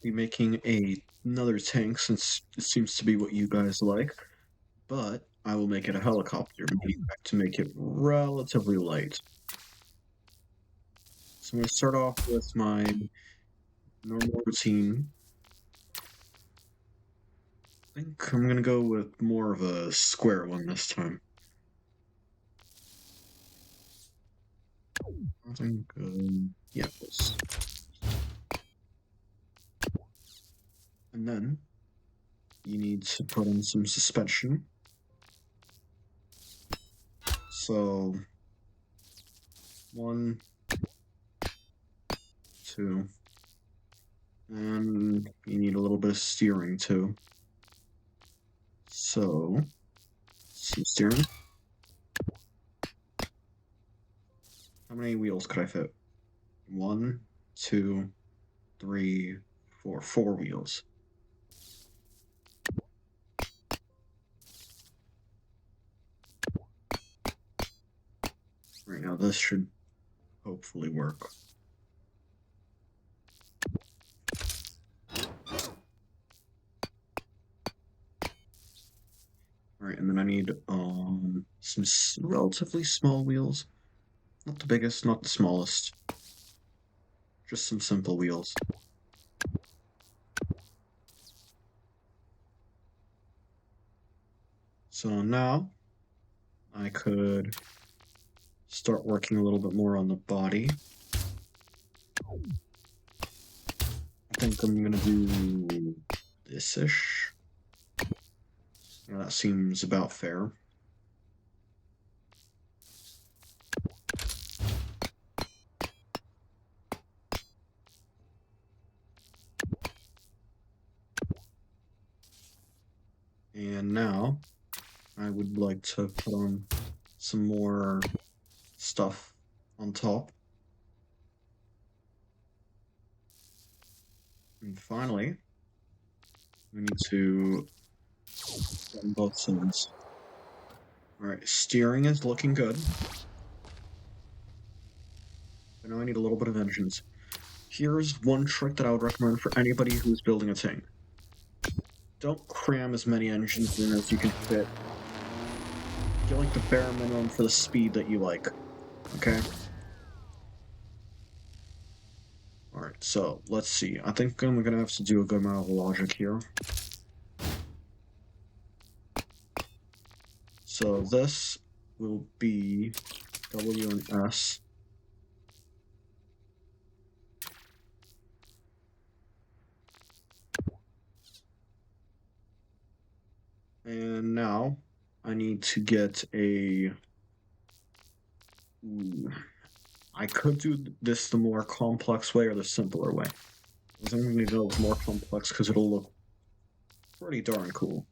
be making another tank since it seems to be what you guys like, but I will make it a helicopter, meaning I have to make it relatively light. So I'm going to start off with my normal routine. I think I'm going to go with more of a square one this time. I think, yeah, this. And then you need to put in some suspension. So, 1, 2, and you need a little bit of steering too. So, some steering. How many wheels could I fit? 1, 2, 3, 4. 4 wheels. Right now, this should hopefully work. Alright, and then I need some relatively small wheels. Not the biggest, not the smallest. Just some simple wheels. So now I could start working a little bit more on the body. I think I'm gonna do this-ish. Yeah, that seems about fair. And now I would like to put on some more stuff on top. And finally, we need to put on both sides. Alright, steering is looking good. But now I need a little bit of engines. Here's one trick that I would recommend for anybody who's building a tank. Don't cram as many engines in as you can fit. Get like the bare minimum for the speed that you like. Okay? Alright, so let's see. I think I'm gonna have to do a good amount of logic here. So this will be W and S. And now I need to get a... Ooh. I could do this the more complex way or the simpler way. I think I'm going to go with more complex because it'll look pretty darn cool.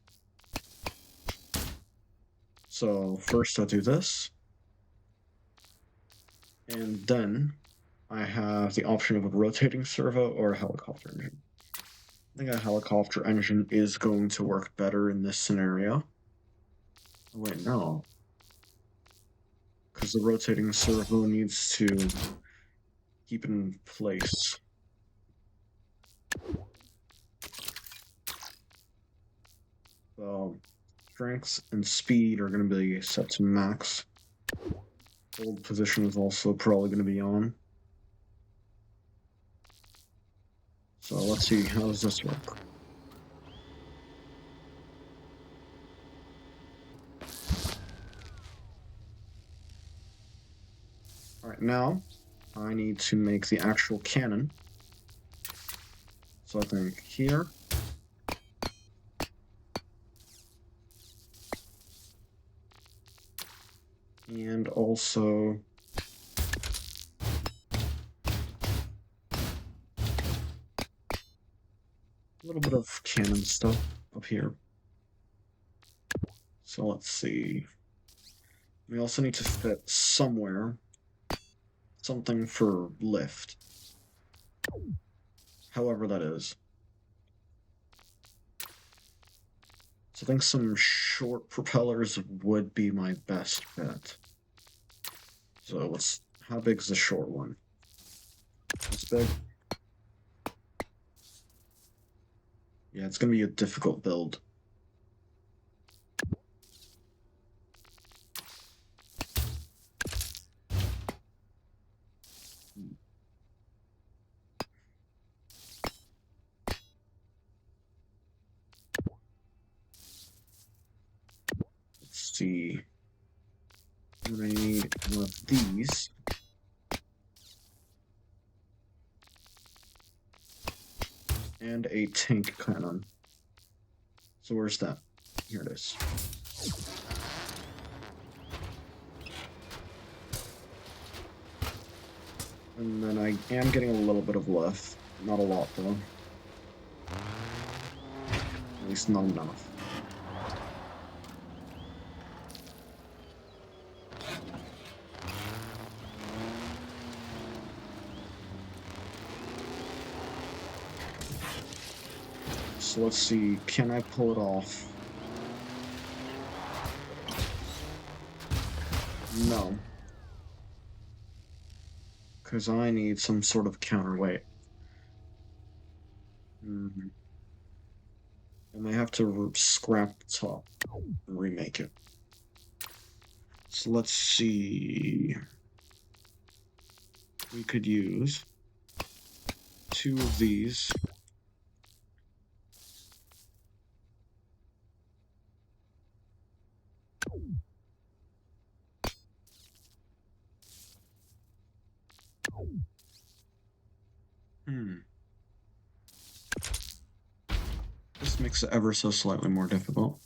So first I'll do this. And then I have the option of a rotating servo or a helicopter engine. I think a helicopter engine is going to work better in this scenario. Oh, wait, no. Because the rotating servo needs to keep it in place. So, strength and speed are going to be set to max. Hold position is also probably going to be on. So let's see, how does this work? Alright, now I need to make the actual cannon. So I think here. And also a little bit of cannon stuff up here. So let's see. We also need to fit somewhere something for lift. However that is. So I think some short propellers would be my best bet. So how big's the short one? This big? Yeah, it's gonna be a difficult build. Let's see. I'm gonna need one of these. And a tank cannon. So where's that? Here it is. And then I am getting a little bit of lift. Not a lot, though. At least not enough. So let's see, can I pull it off? No. Because I need some sort of counterweight. And they have to scrap the top and remake it. So let's see. We could use 2 of these. This makes it ever so slightly more difficult.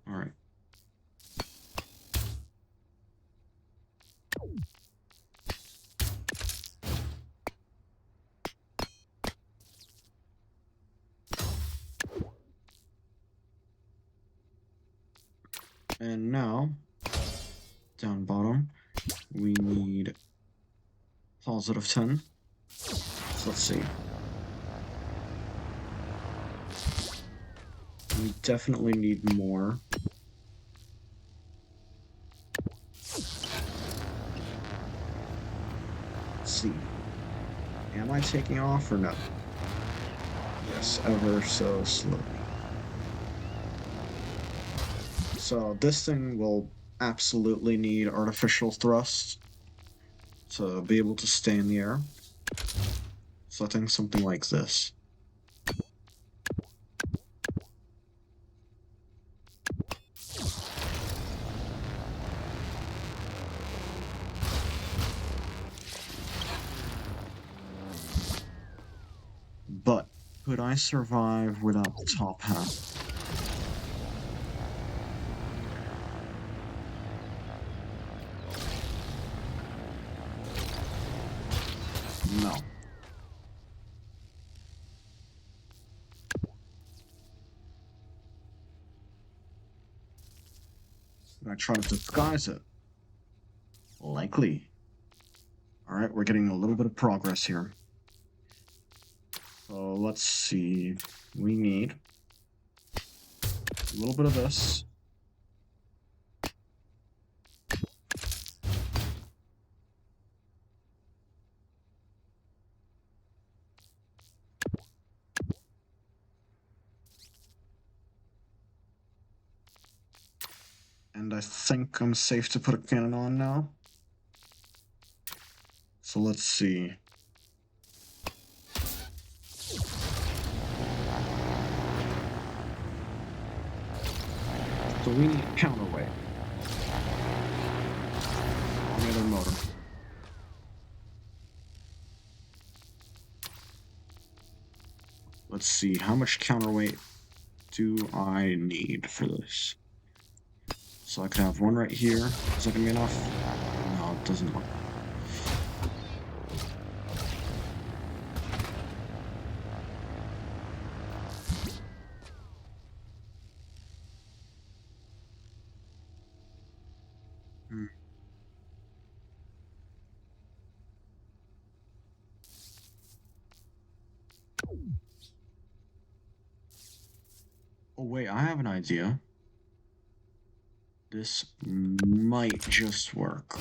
Alright. And now, down bottom, we need positive 10. So let's see. We definitely need more. Let's see. Am I taking off or no? Yes, ever so slowly. So this thing will absolutely need artificial thrust to be able to stay in the air. So I think something like this. But could I survive without the top half? No. Can I try to disguise it? Likely. Alright, we're getting a little bit of progress here. So let's see. We need a little bit of this. And I think I'm safe to put a cannon on now. So let's see. So we need a counterweight on the other motor. Let's see, how much counterweight do I need for this? So I could have one right here. Is that gonna be enough? No, it doesn't look. Oh wait, I have an idea. This might just work.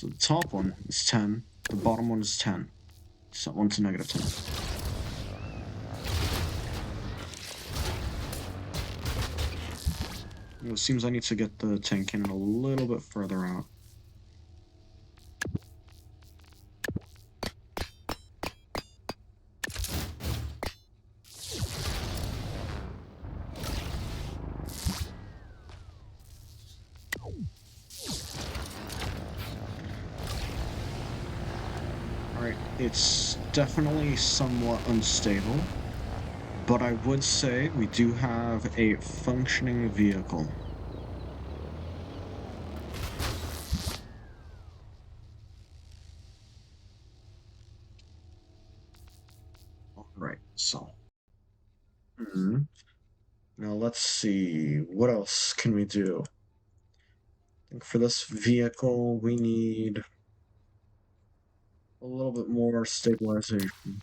So the top one is 10, the bottom one is 10. So that one's a negative 10. It seems I need to get the tank cannon a little bit further out. Alright, it's definitely somewhat unstable, but I would say we do have a functioning vehicle. Alright, so. Now let's see, what else can we do? I think for this vehicle, we need a little bit more stabilization.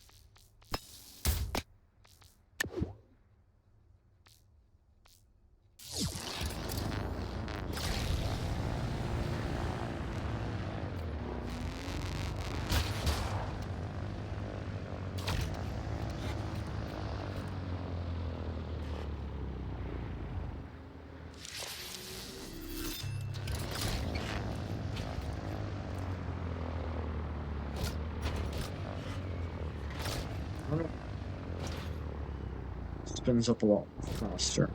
Spins up a lot faster.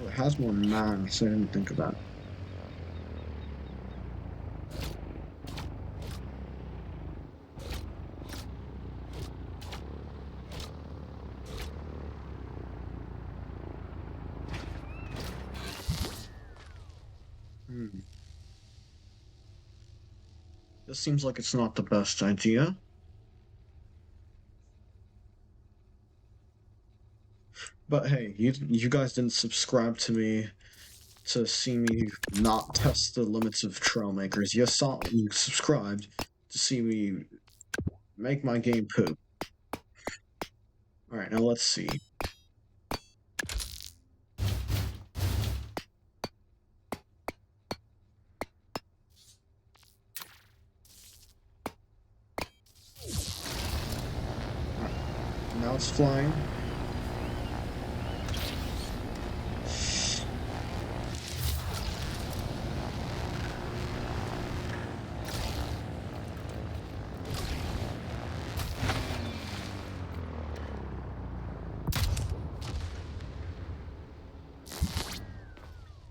Oh, it has more mass, I didn't think of that. This seems like it's not the best idea. But hey, you guys didn't subscribe to me to see me not test the limits of Trailmakers. You subscribed to see me make my game poop. Alright, now let's see. Now it's flying.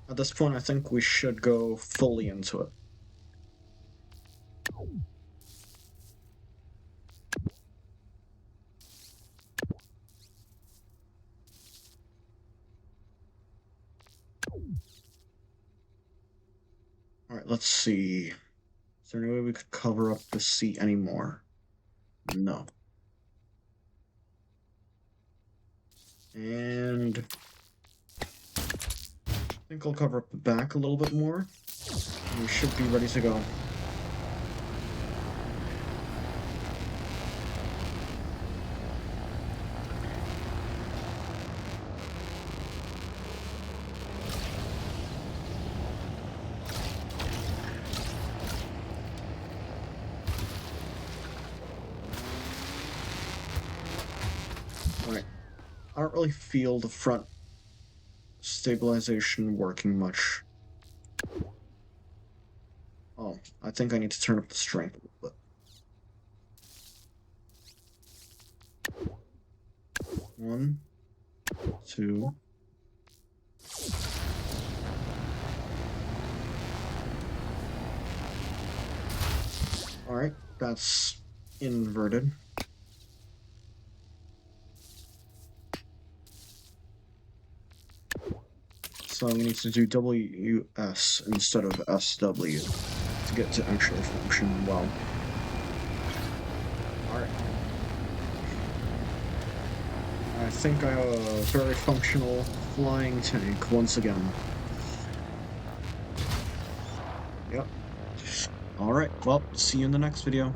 At this point, I think we should go fully into it. Alright, let's see. Is there any way we could cover up the seat anymore? No. And I think I'll cover up the back a little bit more. We should be ready to go. Alright. I don't really feel the front stabilization working much. Oh, I think I need to turn up the strength a little bit. 1, 2. Alright, that's inverted. So we need to do WS instead of SW to get to actually function well. Alright. I think I have a very functional flying tank once again. Yep. Alright, well, see you in the next video.